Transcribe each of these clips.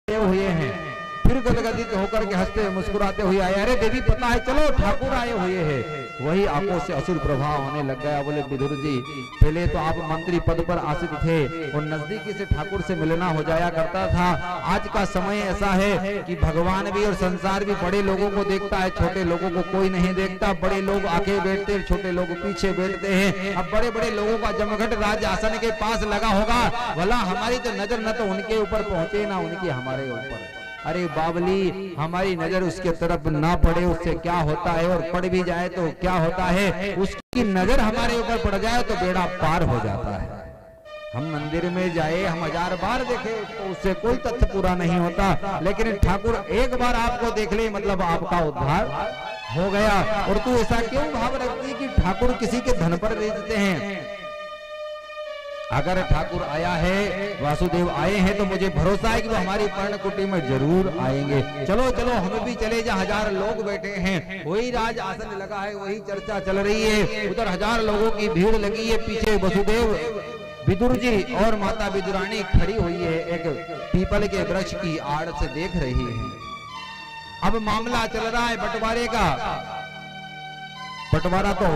हुए हैं। फिर गदगदित होकर के हंसते मुस्कुराते हुए आए, अरे देवी पता है, चलो ठाकुर आए हुए हैं। वही आंखों से असुर प्रभाव होने लग गया। बोले विदुर जी, पहले तो आप मंत्री पद पर आसित थे और नजदीकी से ठाकुर से मिलना हो जाया करता था। आज का समय ऐसा है कि भगवान भी और संसार भी बड़े लोगों को देखता है, छोटे लोगों को कोई नहीं देखता। बड़े लोग आगे बैठते हैं, छोटे लोग पीछे बैठते हैं। अब बड़े बड़े लोगों का जमघट राज आसन के पास लगा होगा, भला हमारी तो नजर न तो उनके ऊपर पहुंचे ना उनकी हमारे ऊपर। अरे बावली, हमारी नजर उसके तरफ ना पड़े उससे क्या होता है, और पड़ भी जाए तो क्या होता है, उसकी नजर हमारे ऊपर पड़ जाए तो बेड़ा पार हो जाता है। हम मंदिर में जाए, हम 1000 बार देखे उसको, उससे कोई तथ्य पूरा नहीं होता। लेकिन ठाकुर एक बार आपको देख ले, मतलब आपका उद्धार हो गया। और तू ऐसा क्यों भाव रखती कि ठाकुर किसी के धन पर बेचते हैं? अगर ठाकुर आया है, वासुदेव आए हैं, तो मुझे भरोसा है कि वो हमारी पर्णकुटी में जरूर आएंगे। चलो चलो हम भी चले जा, 1000 लोग बैठे हैं, वही राज आसन लगा है, वही चर्चा चल रही है। उधर 1000 लोगों की भीड़ लगी है, पीछे वसुदेव, विदुर जी और माता विदुरानी खड़ी हुई है, एक पीपल के वृक्ष की आड़ से देख रही है। अब मामला चल रहा है बंटवारे का। बंटवारा तो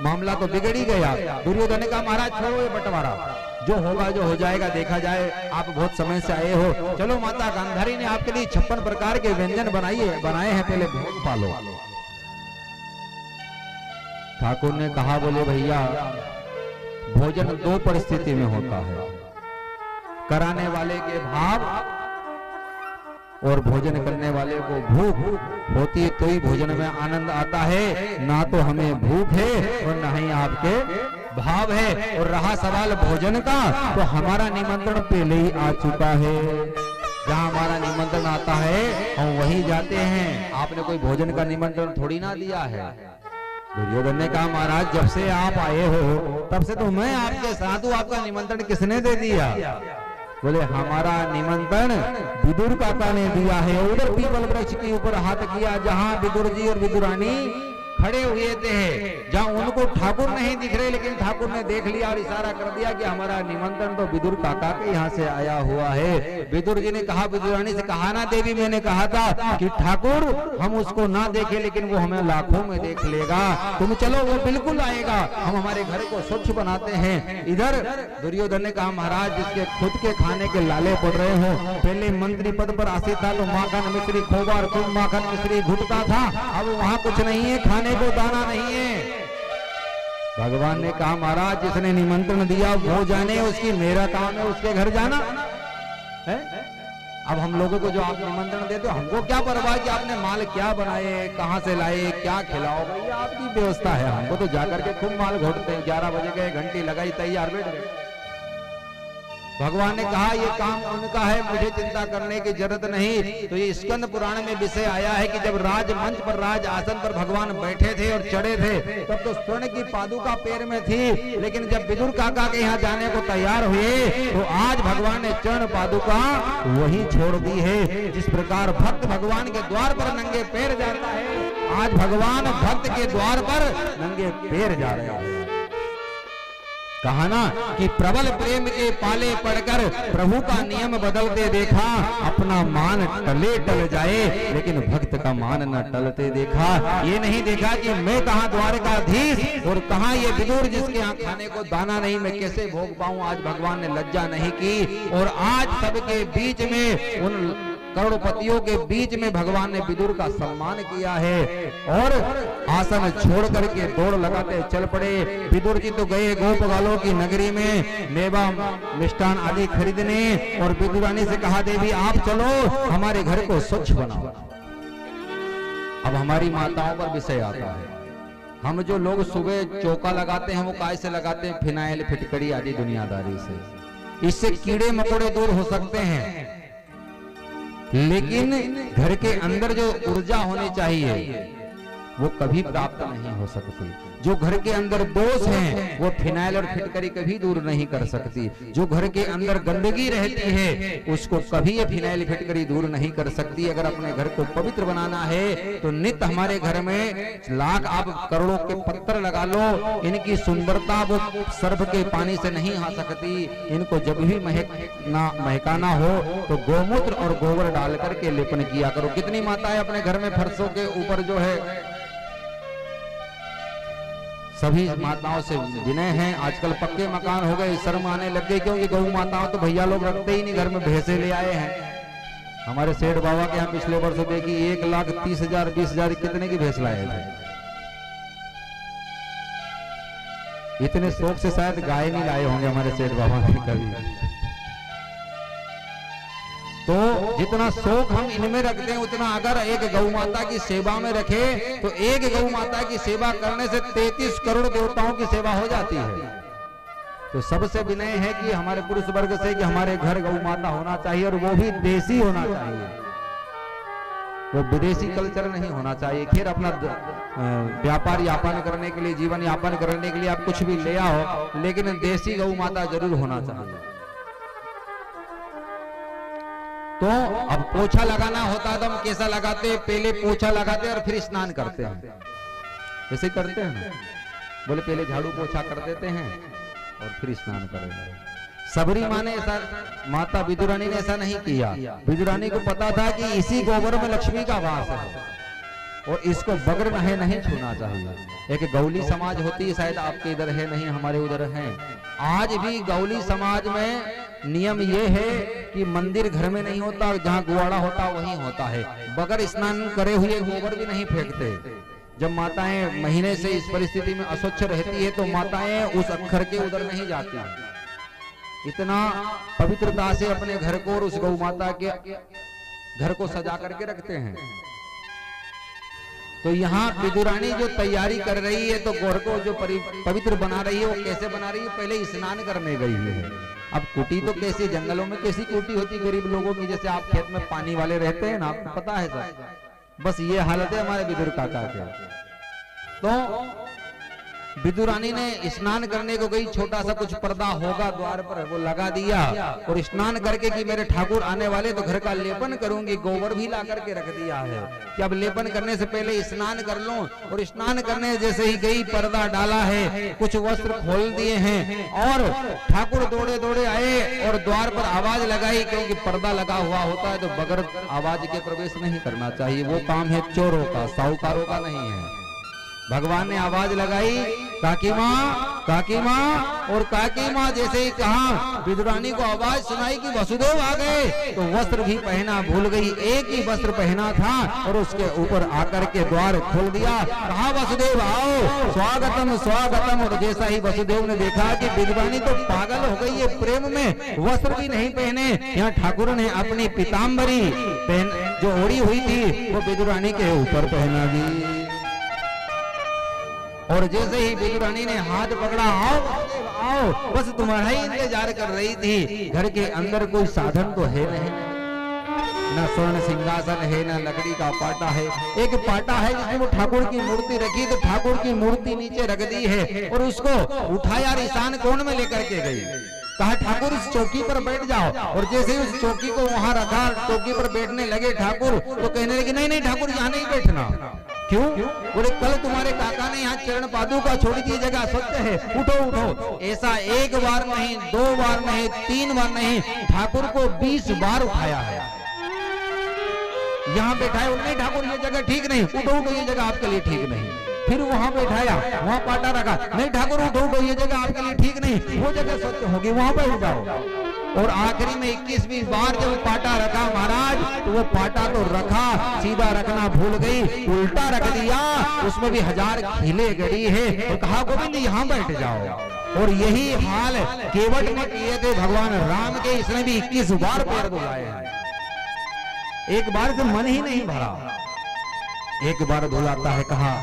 मामला तो बिगड़ ही गया। दुर्योधन ने कहा महाराज छोड़ो ये बंटवारा, जो होगा जो हो जाएगा देखा जाए, आप बहुत समय से आए हो। चलो माता गांधारी ने आपके लिए 56 प्रकार के व्यंजन बनाए हैं, पहले भोग पालो। ठाकुर ने कहा, बोले भैया भोजन 2 परिस्थिति में होता है, कराने वाले के भाव और भोजन करने वाले को भूख होती है, तो ही भोजन में आनंद आता है। ना तो हमें भूख है और ना ही आपके भाव है। और रहा सवाल भोजन का, तो हमारा निमंत्रण पहले ही आ चुका है। जहाँ हमारा निमंत्रण आता है हम वही जाते हैं। आपने कोई भोजन का निमंत्रण थोड़ी ना दिया है। दुर्योधन ने कहा महाराज जब से आप आए हो तब से तो मैं आपके साथ हूँ, आपका निमंत्रण किसने दे दिया? बोले हमारा निमंत्रण विदुर काका ने दिया है। उधर पीपल वृक्ष के ऊपर हाथ किया, जहां विदुर जी और विदुरानी खड़े हुए थे, जहां उनको ठाकुर नहीं दिख रहे, लेकिन ठाकुर ने देख लिया और इशारा कर दिया कि हमारा निमंत्रण तो विदुर काका के यहाँ से आया हुआ है। विदुर जी ने कहा, विदुरानी से कहा ना देवी, मैंने कहा था कि ठाकुर हम उसको ना देखे, लेकिन वो हमें लाखों में देख लेगा। तुम चलो, वो बिल्कुल आएगा, हम हमारे घर को स्वच्छ बनाते हैं। इधर दुर्योधन ने कहा महाराज जिसके खुद के खाने के लाले पड़ रहे हो, पहले मंत्री पद पर आसित था तो माखन मिश्री खोबा और खूब माखन मिश्री घुटता था, अब वहां कुछ नहीं है, खाने को दाना नहीं है। भगवान ने कहा महाराज जिसने निमंत्रण दिया वो जाने, उसकी मेरा काम है उसके घर जाना है। अब हम लोगों को जो आप निमंत्रण देते हो, हमको क्या परवाह कि आपने माल क्या बनाए, कहां से लाए, क्या खिलाओ, भैया आपकी व्यवस्था है। हमको तो जाकर के खूब माल घोटते हैं, 11 बजे गए, घंटी लगाई, तैयार बैठ गए। भगवान ने कहा ये काम उनका है, मुझे चिंता करने की जरूरत नहीं। तो ये स्कंद पुराण में विषय आया है कि जब राज मंच पर, राज आसन पर भगवान बैठे थे और चढ़े थे, तब तो स्वर्ण की पादुका पैर में थी, लेकिन जब विदुर काका के यहाँ जाने को तैयार हुए तो आज भगवान ने चरण पादुका वही छोड़ दी है। जिस प्रकार भक्त भगवान के द्वार पर नंगे पैर जाता है, आज भगवान भक्त के द्वार पर नंगे पैर जा रहे हैं। कहा ना कि प्रबल प्रेम के पाले पड़कर प्रभु का नियम बदलते देखा, अपना मान टले टल जाए लेकिन भक्त का मान न टलते देखा। ये नहीं देखा कि मैं कहाँ द्वारकाधीश और कहाँ ये विदुर जिसके यहाँ खाने को दाना नहीं, मैं कैसे भोग पाऊं। आज भगवान ने लज्जा नहीं की और आज सबके बीच में, उन करोड़पतियों के बीच में भगवान ने विदुर का सम्मान किया है और आसन छोड़ करके दौड़ लगाते चल पड़े। विदुर जी तो गए गोपगालों की नगरी में मेवा मिष्ठान आदि खरीदने, और विदुरानी से कहा देवी आप चलो हमारे घर को स्वच्छ बनाओ। अब हमारी माताओं पर विषय आता है, हम जो लोग सुबह चौका लगाते हैं वो काय से लगाते हैं? फिनाइल, फिटकड़ी आदि दुनियादारी से। इससे कीड़े मकोड़े दूर हो सकते हैं, लेकिन घर के अंदर जो ऊर्जा होनी चाहिए वो कभी प्राप्त नहीं हो सकती। जो घर के अंदर दोष हैं वो फिनाइल और फिटकरी कभी दूर नहीं कर सकती। जो घर के अंदर गंदगी रहती है उसको कभी ये फिनाइल फिटकरी दूर नहीं कर सकती। अगर अपने घर को पवित्र बनाना है तो नित्य हमारे घर में लाख आप करोड़ों के पत्थर लगा लो, इनकी सुंदरता वो सर्फ के पानी से नहीं आ सकती। इनको जब भी महकाना हो तो गोमूत्र और गोबर डाल करके लेपन किया करो। कितनी माताएं अपने घर में फर्शों के ऊपर जो है, सभी माताओं से विनय है, आजकल पक्के मकान हो गए, शर्म आने लग गई, क्योंकि गौ माताओं तो भैया लोग रखते ही नहीं, घर में भैंसे ले आए हैं। हमारे सेठ बाबा के यहाँ पिछले वर्ष देखी 1,30,000 20,000 कितने की भैंस लाए थे। इतने शौक से शायद गाय नहीं लाए होंगे हमारे सेठ बाबा ने कभी। तो जितना शौक हम इनमें रखते हैं उतना अगर एक गौ माता की सेवा में रखे तो एक गौ माता की सेवा करने से 33 करोड़ देवताओं की सेवा हो जाती है। तो सबसे विनय है कि हमारे पुरुष वर्ग से कि हमारे घर गौ माता होना चाहिए, और वो भी देसी होना चाहिए, वो विदेशी कल्चर नहीं होना चाहिए। खैर अपना व्यापार यापन करने के लिए, जीवन यापन करने के लिए आप कुछ भी ले आओ, लेकिन देसी गौ माता जरूर होना चाहिए। तो अब पोछा लगाना होता है तो हम कैसा लगाते हैं? पहले पोछा लगाते हैं और फिर स्नान करते हैं, ऐसे करते हैं ना। बोले पहले झाड़ू पोछा कर देते हैं और फिर स्नान करेंगे। सबरी माँ ने ऐसा, माता विदुरानी ने ऐसा नहीं किया। विदुरानी को पता था कि इसी गोबर में लक्ष्मी का वास है और इसको बगैर नहाए नहीं छूना चाहिए। एक गौली समाज होती है, शायद आपके इधर है नहीं, हमारे उधर है। आज भी गौली समाज में नियम ये है कि मंदिर घर में नहीं होता, जहाँ गुवाड़ा होता वहीं होता है। बगैर स्नान करे हुए गोबर भी नहीं फेंकते। जब माताएं महीने से इस परिस्थिति में अस्वच्छ रहती है तो माताएं उस अक्षर के उधर नहीं जाती। इतना पवित्रता से अपने घर को और उस गौ माता के घर को सजा करके रखते हैं। तो यहाँ विदुरानी जो तैयारी कर रही है तो घर को जो पवित्र बना रही है, वो कैसे बना रही है? पहले स्नान करने गई है। अब कुटी तो कैसे, जंगलों में कैसी कुटी होती गरीब लोगों की, जैसे आप खेत में पानी वाले रहते हैं ना, आपको पता है सर। बस ये हालत है हमारे विदुर काका के। तो विदुरानी ने स्नान करने को गई, छोटा सा कुछ पर्दा होगा द्वार पर वो लगा दिया और स्नान करके कि मेरे ठाकुर आने वाले तो घर का लेपन करूंगी, गोबर भी ला करके रख दिया है कि अब लेपन करने से पहले स्नान कर लूं। और स्नान करने जैसे ही गई, पर्दा डाला है, कुछ वस्त्र खोल दिए हैं और ठाकुर दौड़े दौड़े आए और द्वार पर आवाज लगाई, क्योंकि पर्दा लगा हुआ होता है तो बगैर आवाज के प्रवेश नहीं करना चाहिए। वो काम है चोरों का, साहूकारों का नहीं है। भगवान ने आवाज लगाई, काकी माँ, और काकी माँ जैसे ही कहा, विदुरानी को आवाज सुनाई कि वसुदेव आ गए, तो वस्त्र भी पहना भूल गई। एक ही वस्त्र पहना था और उसके ऊपर आकर के द्वार खोल दिया, कहा वसुदेव आओ, स्वागतम स्वागतम। और जैसा ही वसुदेव ने देखा कि विदुरानी तो पागल हो गई है, प्रेम में वस्त्र भी नहीं पहने। यहाँ ठाकुर ने अपनी पीताम्बरी जो ओढ़ी हुई थी वो विदुरानी के ऊपर पहना दी। और जैसे ही विदुरानी ने हाथ पकड़ा, आओ, बस तुम्हारा ही इंतजार कर रही थी। घर के अंदर कोई साधन तो है नहीं, न स्वर्ण सिंहासन है, न लकड़ी का पाटा है। एक पाटा है जिसमें वो ठाकुर की मूर्ति रखी, तो ठाकुर की मूर्ति नीचे रख दी है और उसको उठाया और ईशान कोण में लेकर के गई। कहा ठाकुर इस चौकी पर बैठ जाओ। और जैसे ही उस चौकी को वहां रखा, चौकी पर बैठने लगे ठाकुर, तो कहने लगे नहीं ठाकुर यहाँ नहीं बैठना। क्यों? बोले कल तुम्हारे काका ने यहाँ चरण पादुका छोड़ी थी, जगह स्वच्छ है, उठो उठो। ऐसा एक बार नहीं, 2 बार नहीं, 3 बार नहीं, ठाकुर को 20 बार उठाया है। यहाँ बैठाया, नहीं ठाकुर ये जगह ठीक नहीं, उठो उठो ये जगह आपके लिए ठीक नहीं। फिर वहां बैठाया, वहां पाटा रखा, नहीं ठाकुर उठो उठो ये जगह आपके लिए ठीक नहीं, वो जगह स्वच्छ होगी, वहां बैठ जाओ। और आखिरी में 21वीं बार जब पाटा रखा महाराज, तो वो पाटा तो रखा, सीधा रखना भूल गई, उल्टा रख दिया, उसमें भी 1000 खिले गड़ी है। और कहा गोविंद यहाँ बैठ जाओ। और यही हाल केवट ने किए थे भगवान राम के, इसने भी 21 बार पैर धुलाए हैं। एक बार से मन ही नहीं भरा, एक बार धुलाता है, कहा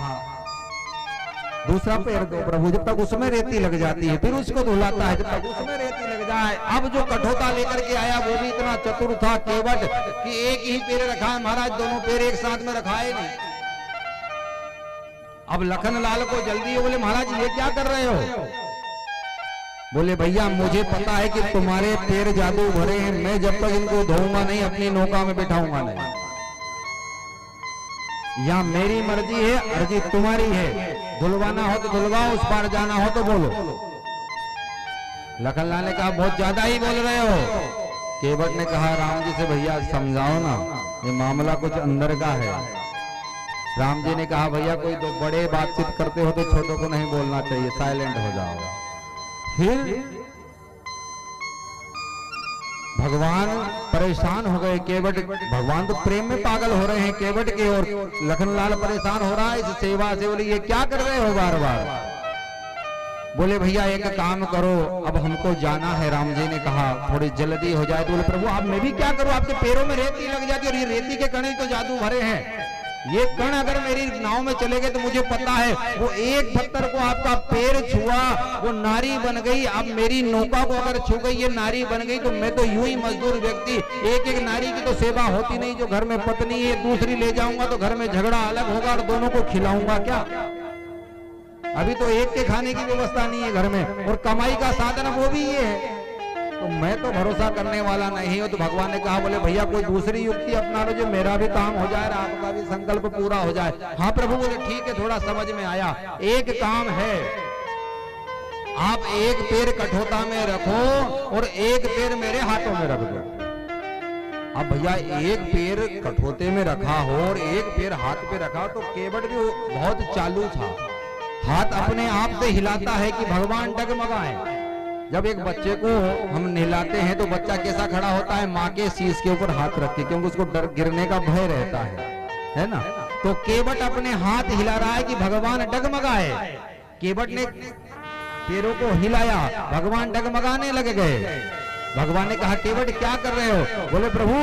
दूसरा पैर दो प्रभु, जब तक उसमें रेती लग जाती है, फिर उसको धुलाता है, जब तक उसमें रेती लग जाए। अब जो कठोता लेकर के आया वो भी इतना चतुर था केवट कि एक ही पैर रखा है महाराज, दोनों पैर एक साथ में रखाए नहीं। अब लखन लाल को जल्दी बोले महाराज ये क्या कर रहे हो? बोले भैया मुझे पता है कि तुम्हारे पैर जादू भरे हैं, मैं जब तक इनको धोऊंगा नहीं अपनी नौका में बिठाऊंगा नहीं। यहाँ मेरी मर्जी है, अर्जी तुम्हारी है, धुलवाना हो तो धुलवाओ, उस पार जाना हो तो बोलो। लखन लाल ने कहा बहुत ज्यादा ही बोल रहे हो। केवट ने कहा राम जी से भैया समझाओ ना, ये मामला कुछ अंदर का है। राम जी ने कहा भैया कोई दो बड़े बातचीत करते हो तो छोटों को नहीं बोलना चाहिए, साइलेंट हो जाओ। फिर भगवान परेशान हो गए। केवट, भगवान तो प्रेम में पागल हो रहे हैं केवट के, और लखनलाल परेशान हो रहा है इस सेवा से। बोले ये क्या कर रहे हो बार बार? बोले भैया एक काम करो, अब हमको जाना है। राम जी ने कहा थोड़ी जल्दी हो जाए। तो बोले प्रभु अब मैं भी क्या करूं, आपके पैरों में रेती लग जाती है और ये रेती के कण तो जादू भरे हैं। ये कण अगर मेरी नाव में चले गए तो मुझे पता है वो एक पत्थर को आपका पैर छुआ वो नारी बन गई। अब मेरी नौका को अगर छू गई ये नारी बन गई तो मैं तो यूं ही मजदूर व्यक्ति, एक एक नारी की तो सेवा होती नहीं। जो घर में पत्नी है दूसरी ले जाऊंगा तो घर में झगड़ा अलग होगा और दोनों को खिलाऊंगा क्या? अभी तो एक के खाने की व्यवस्था नहीं है घर में, और कमाई का साधन वो भी ये है। तो मैं तो भरोसा करने वाला नहीं हूं। तो भगवान ने कहा बोले भैया कोई दूसरी युक्ति अपना लो जो मेरा भी काम हो जाए, आपका भी संकल्प पूरा हो जाए। हाँ प्रभु। बोले ठीक है, थोड़ा समझ में आया। एक काम है, आप एक पैर कठोता में रखो और एक पैर मेरे हाथों में रख दो। अब भैया एक पैर कठोते में रखा हो और एक पैर हाथ पे रखा, तो केवट भी बहुत चालू था। हाथ अपने आप से हिलाता है कि भगवान डगमगाए। जब एक बच्चे को हम नहलाते हैं तो बच्चा कैसा खड़ा होता है? माँ के शीश के ऊपर हाथ रख के, क्योंकि उसको डर गिरने का भय रहता है ना। तो केवट अपने हाथ हिला रहा है कि भगवान डगमगाए। केवट ने पैरों को हिलाया, भगवान डगमगाने लग गए। भगवान ने कहा केवट क्या कर रहे हो? बोले प्रभु,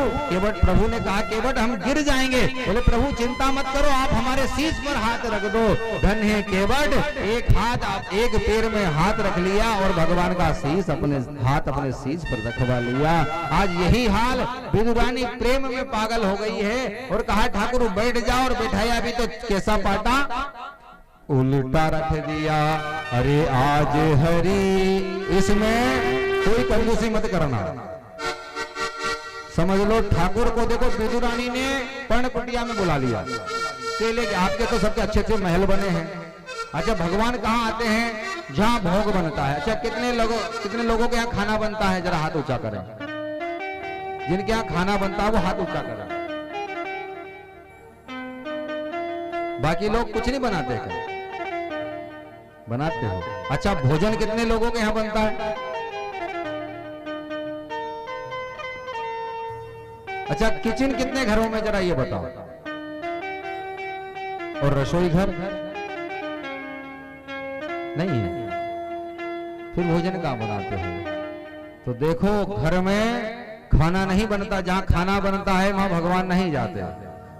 प्रभु ने कहा केवट हम गिर जाएंगे। बोले प्रभु चिंता मत करो, आप हमारे शीश पर हाथ रख दो। धन है केवट, एक हाथ आप एक पैर में हाथ रख लिया और भगवान का शीश अपने शीश पर रखवा लिया। आज यही हाल विदुरानी प्रेम में पागल हो गई है और कहा ठाकुर बैठ जाओ, और बैठाया अभी तो कैसा पाटा उल्टा रख दिया। अरे आज हरी, इसमें कोई कंजूसी मत करना। समझ लो ठाकुर को देखो विदुरानी ने पर्ण कुटिया में बुला लिया। केले आपके तो सबके अच्छे अच्छे महल बने हैं। अच्छा भगवान कहाँ आते हैं? जहाँ भोग बनता है। अच्छा कितने लोगों के यहाँ खाना बनता है? जरा हाथ ऊंचा करें। जिनके यहाँ खाना बनता है वो हाथ ऊंचा करें। बाकी लोग कुछ नहीं बनाते क्या? बनाते हो। अच्छा भोजन कितने लोगों के यहाँ बनता है? अच्छा किचन कितने घरों में, जरा ये बताओ। और रसोई घर नहीं है, फिर भोजन कहां बनाते हो? तो देखो घर में खाना नहीं बनता, जहां खाना बनता है वहां भगवान नहीं जाते।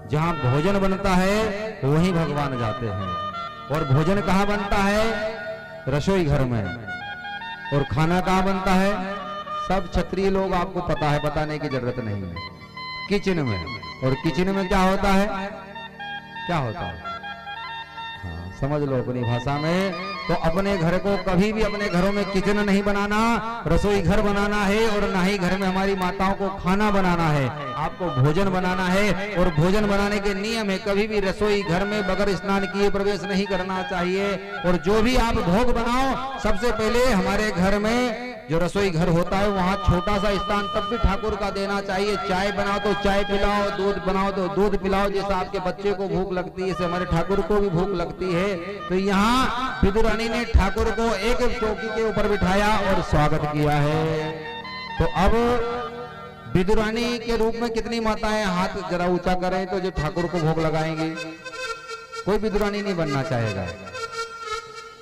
जहां भोजन बनता है वहीं भगवान जाते हैं। और भोजन कहां बनता है? रसोई घर में। और खाना कहां बनता है? सब क्षत्रिय लोग आपको पता है, बताने की जरूरत नहीं है, किचन में। और किचन में क्या होता है? क्या होता है? हाँ समझ लो अपनी भाषा में। तो अपने घर को कभी भी अपने घरों में किचन नहीं बनाना, रसोई घर बनाना है। और ना ही घर में हमारी माताओं को खाना बनाना है, आपको भोजन बनाना है। और भोजन बनाने के नियम है, कभी भी रसोई घर में बगैर स्नान किए प्रवेश नहीं करना चाहिए। और जो भी आप भोग बनाओ, सबसे पहले हमारे घर में जो रसोई घर होता है वहां छोटा सा स्थान तब भी ठाकुर का देना चाहिए। चाय बनाओ तो चाय पिलाओ, दूध बनाओ तो दूध पिलाओ। जैसे आपके बच्चे को भूख लगती है, हमारे ठाकुर को भी भूख लगती है। तो यहाँ विदुरानी ने ठाकुर को एक चौकी के ऊपर बिठाया और स्वागत किया है। तो अब विदुरानी के रूप में कितनी माताएं हाथ जरा ऊंचा करें तो जो ठाकुर को भोग लगाएंगी। कोई विदुरानी नहीं बनना चाहेगा।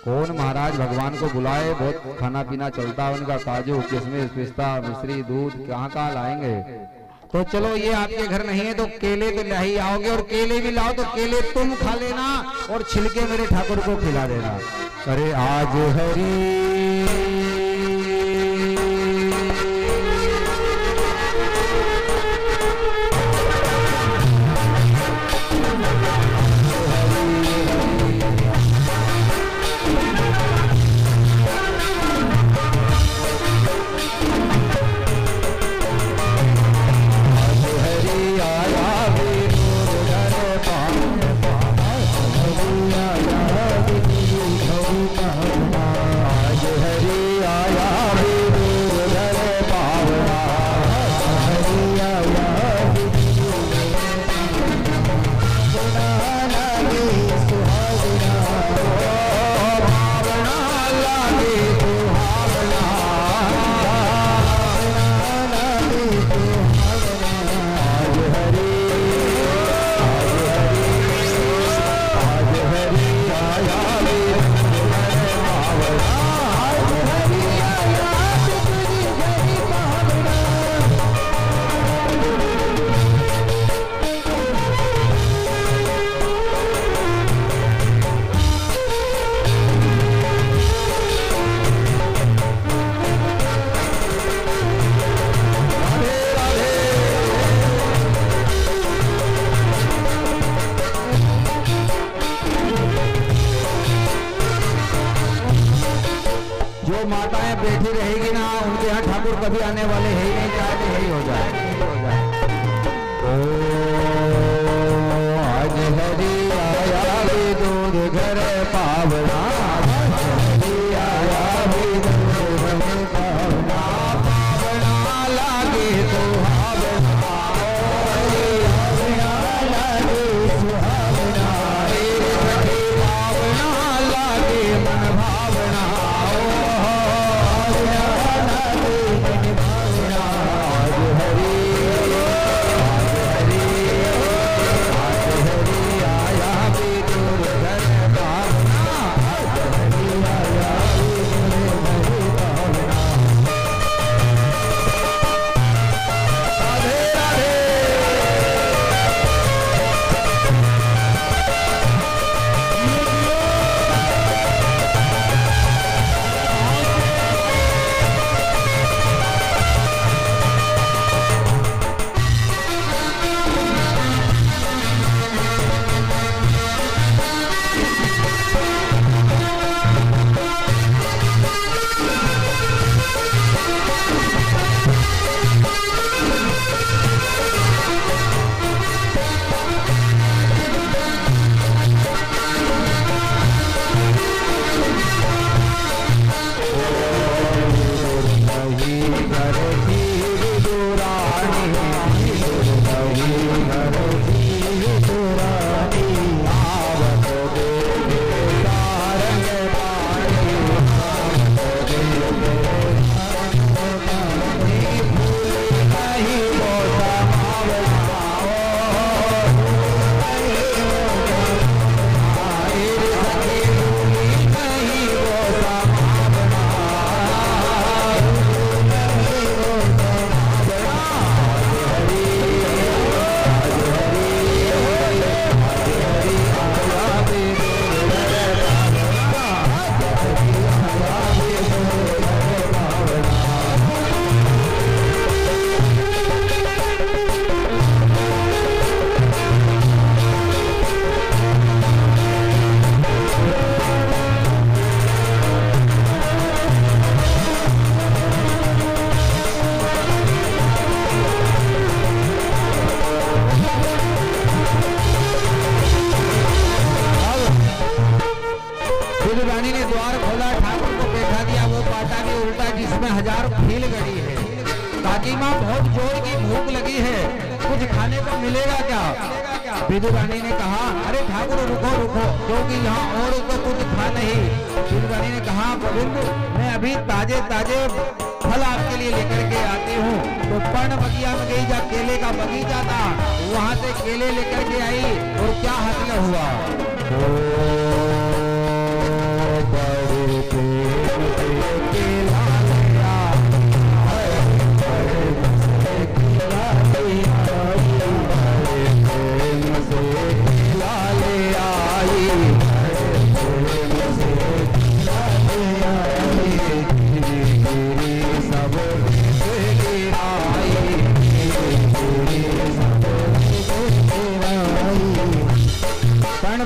कौन महाराज भगवान को बुलाए, बहुत खाना पीना चलता है उनका, काजू किशमिश पिस्ता मिश्री दूध कहाँ कहाँ लाएंगे। तो चलो ये आपके घर नहीं है तो केले तो ला ही आओगे, और केले भी लाओ तो केले तुम खा लेना और छिलके मेरे ठाकुर को खिला देना। अरे आज हरी ठाकुर कभी आने वाले है ही नहीं, चाहते यही हो जाए। आज हरि आया विदुर घर पावना, हरि आया विदुर घर पावना, पावना लागे सुहावना, लागे सुहावना, पावना लागे मन भावना, विदु रानी ने कहा, अरे ठाकुर रुको रुको, क्योंकि यहाँ और तो कुछ था नहीं। विदु रानी ने कहा, गोविंद मैं अभी ताजे ताजे फल आपके लिए लेकर के आती हूँ। तो पर्ण बगिया में गई, जा केले का बगीचा था, वहां से केले लेकर के आई और क्या हासिल हुआ।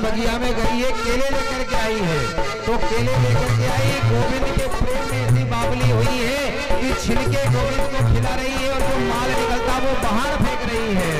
बगिया में गई है, केले लेकर के आई है। तो केले लेकर के आई, गोविंद के प्रेम में ऐसी बावली हुई है कि छिलके गोविंद को खिला रही है और जो माल निकलता वो बाहर फेंक रही है।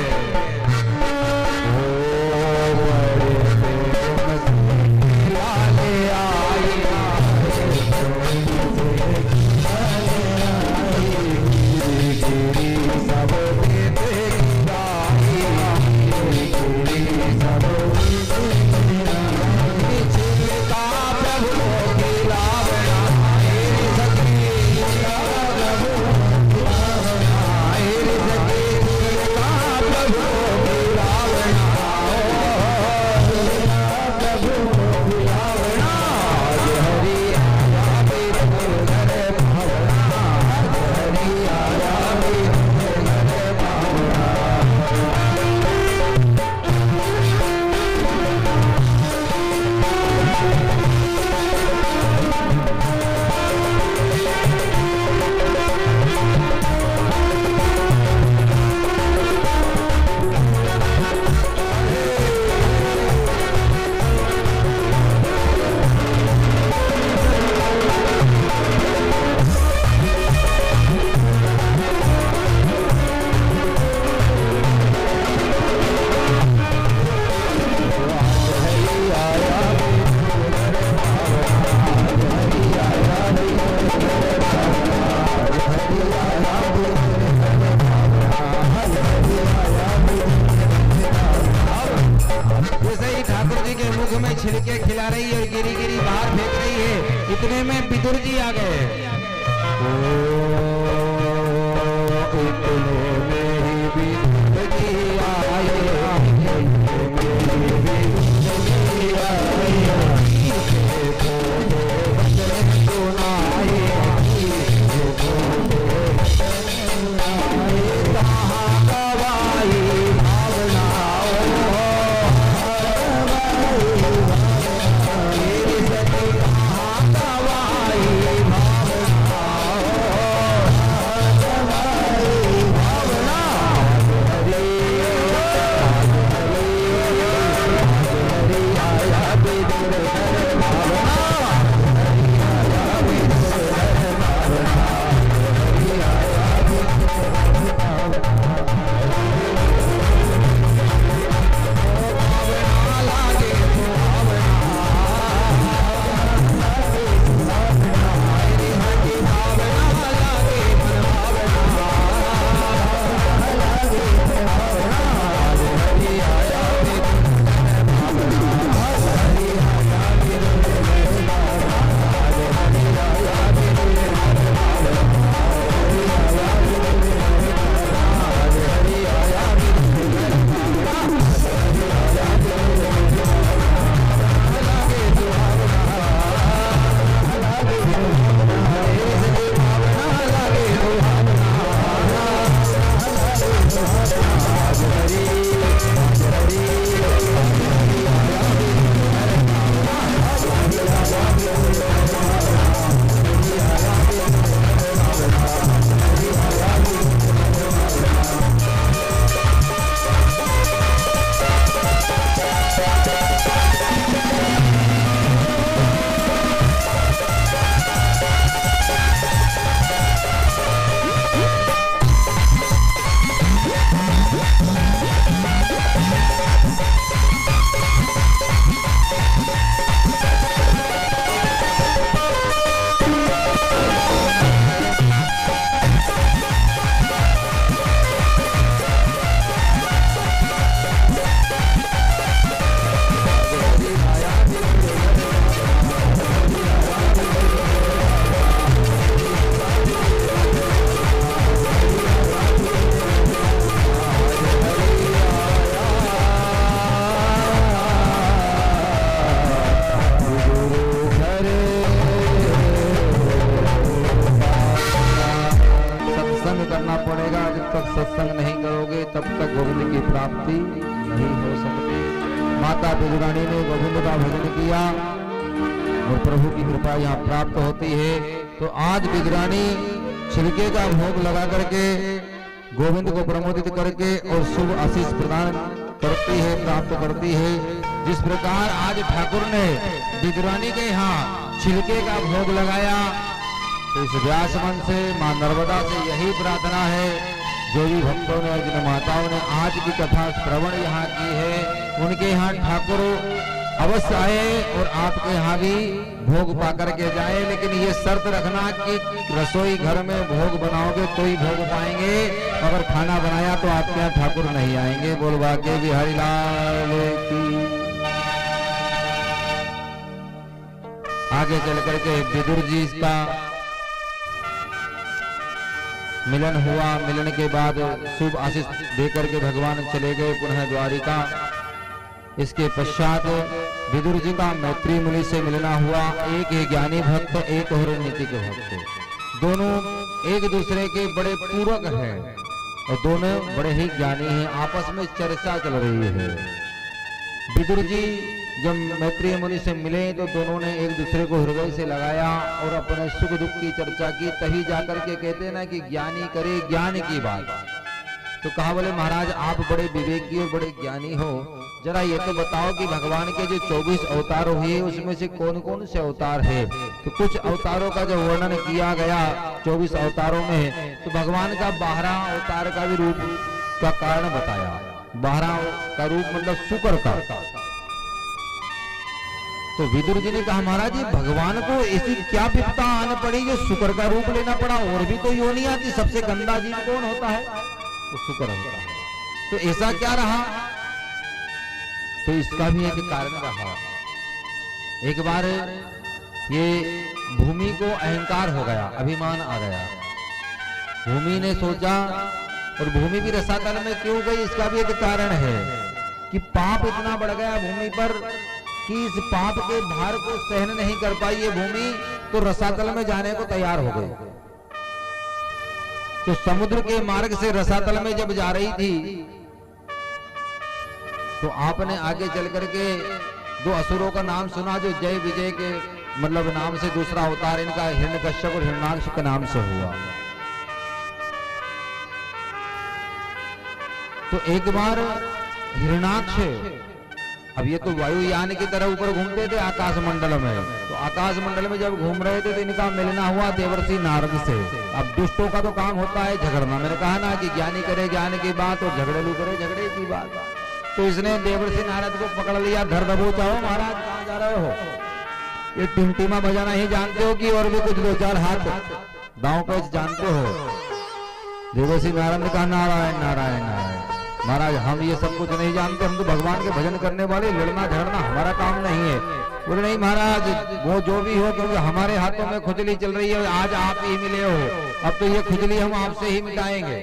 छिलके खिला रही है और गिरी गिरी बाहर फेंक रही है। इतने में विदुर जी आ गए। इतने में ही विदुर जी आए, सत्संग नहीं करोगे तब तक गोविंद की प्राप्ति नहीं हो सकती। माता बिदुरानी ने गोविंद का भजन किया और प्रभु की कृपा यहाँ प्राप्त होती है। तो आज बिदुरानी छिलके का भोग लगा करके गोविंद को प्रमोदित करके और शुभ आशीष प्रदान करती है, प्राप्त करती है। जिस प्रकार आज ठाकुर ने बिदुरानी के यहाँ छिलके का भोग लगाया, तो इस व्यास मन से मां नर्मदा से यही प्रार्थना है, जो भी भक्तों ने और जिन माताओं ने आज की कथा श्रवण यहाँ की है, उनके यहाँ ठाकुर अवश्य आए और आपके यहाँ भी भोग पा करके जाए। लेकिन ये शर्त रखना कि रसोई घर में भोग बनाओगे तो ही भोग पाएंगे, अगर खाना बनाया तो आपके यहाँ ठाकुर नहीं आएंगे। बोल बाके बिहारी लाल की। आगे चल करके विदुर जी का मिलन हुआ। मिलन के बाद शुभ आशीष देकर के भगवान चले गए पुनः द्वारिका। इसके पश्चात विदुर जी का मैत्री मुनि से मिलना हुआ। एक ही ज्ञानी भक्त, एक और नीति के भक्त, दोनों एक दूसरे के बड़े पूरक हैं और दोनों बड़े ही ज्ञानी हैं। आपस में चर्चा चल रही है। विदुर जी जब मैत्री मुनि से मिले तो दोनों ने एक दूसरे को हृदय से लगाया और अपने सुख दुख की चर्चा की। तभी जाकर के कहते ना कि ज्ञानी करे ज्ञान की बात। तो कहा, बोले महाराज आप बड़े विवेकी और बड़े ज्ञानी हो, जरा ये तो बताओ कि भगवान के जो 24 अवतार हुए उसमें से कौन कौन से अवतार है। तो कुछ अवतारों का जो वर्णन किया गया 24 अवतारों में, तो भगवान का 12 अवतार का भी रूप का कारण बताया। 12 का रूप मतलब शुक्र का। तो विदुर जी ने कहा, महाराज ये भगवान को ऐसी क्या विपदा आने पड़ी जो शुक्र का रूप लेना पड़ा। और भी तो योनि आती, सबसे गंदा जीव कौन होता है, तो शुक्र होता है। तो ऐसा क्या रहा, तो इसका भी एक कारण रहा। एक बार ये भूमि को अहंकार हो गया, अभिमान आ गया। भूमि ने सोचा, और भूमि भी रसातल में क्यों गई, इसका भी एक कारण है कि पाप इतना बढ़ गया भूमि पर कि इस पाप के भार को सहन नहीं कर पाई ये भूमि, तो रसातल में जाने को तैयार हो गई। तो समुद्र के मार्ग से रसातल में जब जा रही थी तो आपने आगे चल करके दो असुरों का नाम सुना जो जय विजय के मतलब नाम से दूसरा अवतार इनका हिरण्यकश्यप और हिरण्याक्ष के नाम से हुआ। तो एक बार हिरण्याक्ष, अब ये तो वायुयान की तरह ऊपर घूमते थे आकाश मंडल में, तो आकाश मंडल में जब घूम रहे थे तो इनका मिलना हुआ देवर्षि नारद से। अब दुष्टों का तो काम होता है झगड़ना, मैंने कहा ना कि ज्ञानी करे ज्ञान की बात और झगड़ेलू करे झगड़े की बात। तो इसने देवर्षि नारद को पकड़ लिया, धर दबोचाओ महाराज कहाँ जा रहे हो, ये टिमटिमा बजाना ही जानते हो कि और भी कुछ दो चार हाथ दांव पेच जानते हो। देवर्षि नारद ने कहा नारायण नारायण नारायण महाराज, हम ये सब कुछ नहीं जानते, हम तो भगवान के भजन करने वाले, लड़ना झगड़ना हमारा काम नहीं है। बोले नहीं महाराज, वो जो भी हो, क्योंकि हमारे हाथों में खुजली चल रही है, आज आप ही मिले हो, अब तो ये खुजली हम आपसे ही मिटाएंगे।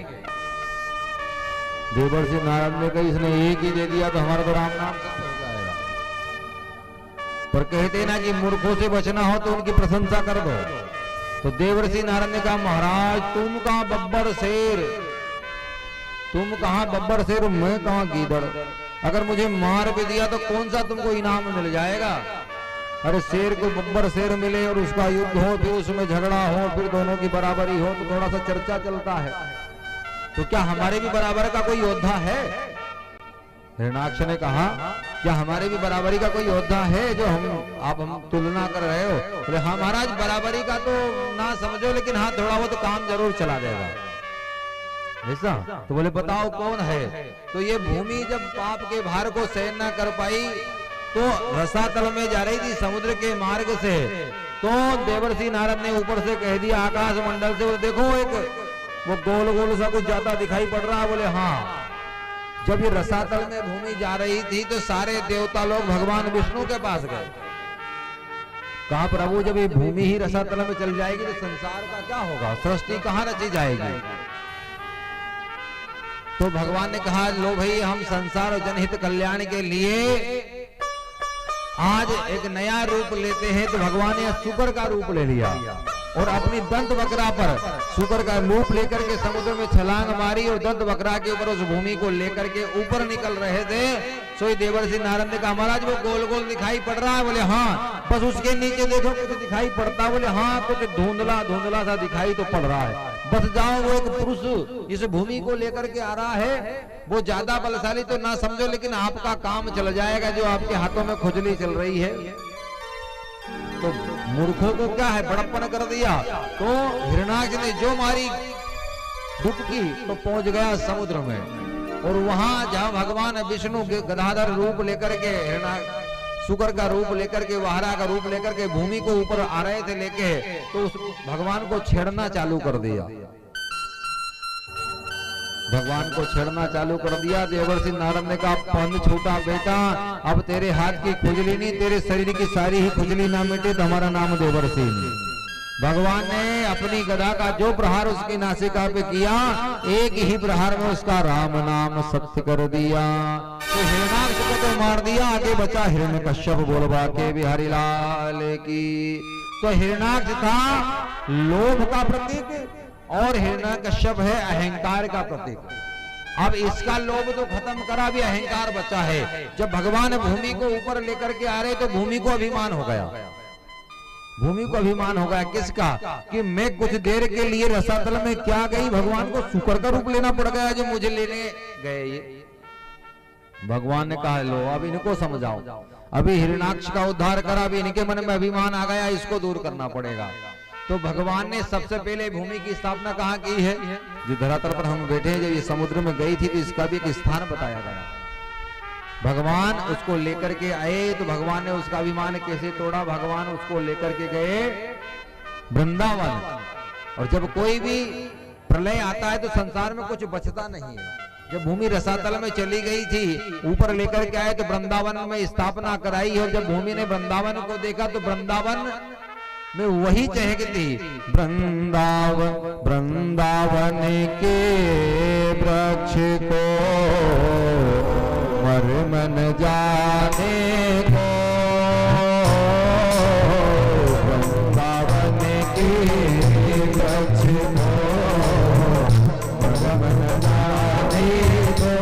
देवर्षि नारद ने कहा इसने एक ही दे दिया तो हमारा तो राम नाम सिद्ध हो जाएगा। पर कहते ना कि मूर्खों से बचना हो तो उनकी प्रशंसा कर दो। तो देवर्षि नारद ने कहा महाराज तुम कहां बब्बर शेर, तुम कहां बब्बर शेर, मैं कहां गीदड़, अगर मुझे मार भी दिया तो कौन सा तुमको इनाम मिल जाएगा। अरे शेर को बब्बर शेर मिले और उसका युद्ध हो, फिर उसमें झगड़ा हो, फिर दोनों की बराबरी हो तो थोड़ा सा चर्चा चलता है, तो क्या हमारे भी बराबर का कोई योद्धा है। हिरण्याक्ष ने कहा क्या हमारे भी बराबरी का कोई योद्धा है जो हम तुलना कर रहे हो। बोले हाँ महाराज, बराबरी का तो ना समझो, लेकिन हाँ थोड़ा वो तो काम जरूर चला देगा ऐसा। तो बोले बताओ कौन है। तो ये भूमि जब पाप के भार को सहन न कर पाई तो रसातल में जा रही थी समुद्र के मार्ग से, तो देवर्षि नारद ने ऊपर से कह दिया आकाश मंडल से, देखो एक वो गोल गोल सा कुछ ज्यादा दिखाई पड़ रहा है। बोले हाँ, जब ये रसातल में भूमि जा रही थी तो सारे देवता लोग भगवान विष्णु के पास गए, कहा प्रभु जब ये भूमि ही रसातल में चल जाएगी तो संसार का क्या होगा, सृष्टि कहाँ रची जाएगी। तो भगवान ने कहा लो भाई, हम संसार और जनहित कल्याण के लिए आज एक नया रूप लेते हैं। तो भगवान ने शुकर का रूप ले लिया और अपनी दंत वक्रा पर शुकर का रूप लेकर के समुद्र में छलांग मारी और दंत वक्रा के ऊपर उस भूमि को लेकर के ऊपर निकल रहे थे। सोई देवर्षि नारद ने कहा महाराज वो गोल गोल दिखाई पड़ रहा है। बोले हाँ, बस उसके नीचे देखो कुछ दिखाई पड़ता। बोले हाँ, कुछ धुंधला धुंधला सा दिखाई तो पड़ रहा है। बस जाओ, वो एक पुरुष इस भूमि को लेकर के आ रहा है, वो ज्यादा बलशाली तो ना समझो, लेकिन आपका काम चल जाएगा जो आपके हाथों में खुजली चल रही है। तो मूर्खों को क्या है, बड़प्पन कर दिया। तो हिरण्याक्ष ने जो मारी डुबकी तो पहुंच गया समुद्र में, और वहां जहां भगवान विष्णु के गदाधर रूप लेकर के शुकर का रूप लेकर के वाहरा का रूप लेकर के भूमि को ऊपर आ रहे थे लेके, तो उस भगवान को छेड़ना चालू कर दिया। भगवान को छेड़ना चालू कर दिया। देवर्षि नारद ने कहा पंध छूटा बेटा, अब तेरे हाथ की खुजली नहीं, तेरे शरीर की सारी ही खुजली ना मिटे तो हमारा नाम देवर्षि नहीं। भगवान ने अपनी गदा का जो प्रहार उसकी नासिका पे किया, एक ही प्रहार में उसका राम नाम सत्य कर दिया। तो हिरण्याक्ष को तो मार दिया, आगे बचा हिरण्यकश्यप बोलबा के बिहारी लाल की। तो हिरण्याक्ष था लोभ का प्रतीक और हिरण्यकश्यप है अहंकार का प्रतीक। अब इसका लोभ तो खत्म करा, भी अहंकार बचा है। जब भगवान भूमि को ऊपर लेकर के आ रहे तो भूमि को अभिमान हो गया। भूमि को अभिमान हो गया किसका, कि मैं कुछ देर के लिए रसातल में क्या गई, भगवान को शुकर का रूप लेना पड़ गया जो मुझे लेने गए। ये भगवान ने कहा लो अब इनको समझाओ। अभी हिरण्याक्ष का उद्धार करा, अभी इनके मन में अभिमान आ गया, इसको दूर करना पड़ेगा। तो भगवान ने सबसे पहले भूमि की स्थापना कहाँ की है, जो धरातल पर हम बैठे हैं। जब ये समुद्र में गई थी तो इसका भी एक स्थान बताया गया। भगवान उसको लेकर के आए तो भगवान ने उसका अभिमान कैसे तोड़ा। भगवान उसको लेकर के गए वृंदावन। और जब कोई भी प्रलय आता है तो संसार में कुछ बचता नहीं है, जब भूमि रसातल में चली गई थी, ऊपर लेकर के आए तो वृंदावन में स्थापना कराई। और जब भूमि ने वृंदावन को देखा तो वृंदावन में वही चहकती, वृंदावन के वृक्ष को मर्म न जाने को, वृंदावन के वृक्ष को मर्म न जाने को।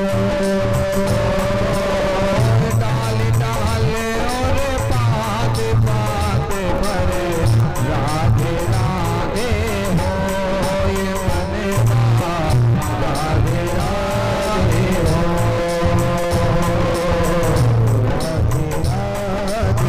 डाल डाल और पात पात पर राधे राधे हो ये मनवा, राधे राधे हो, राधे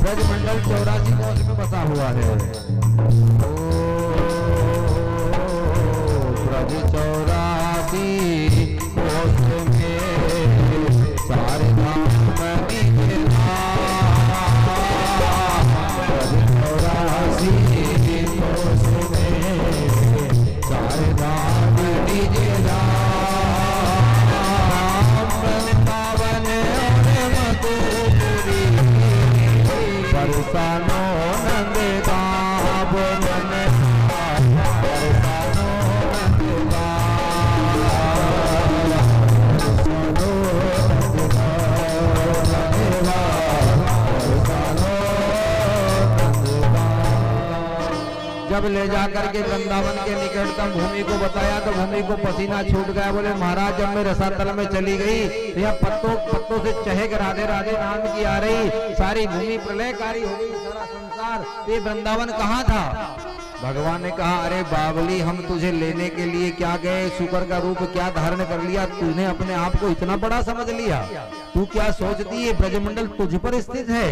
ब्रजमंडल 84 कोस में बसा हुआ है। ब्रज 84 कोस में सारे धाम निकला, ब्रज 84 कोस में सारे धाम निकला। परसानो नंद बाब मन, परसानो नंद जब ले जाकर के वृंदावन के निकटतम भूमि को बताया तो भूमि को पसीना छूट गया। बोले महाराज जब मैं रसातल में चली गई तो यह पत्तों से चहक राधे राधे नाम की आ रही, सारी भूमि प्रलयकारी हो गई, सारा संसार। ये वृंदावन कहाँ था? भगवान ने कहा अरे बावली, हम तुझे लेने के लिए क्या गए, शुकर का रूप क्या धारण कर लिया, तूने अपने आप को इतना बड़ा समझ लिया। तू क्या सोचती है ब्रजमंडल तुझ पर स्थित है?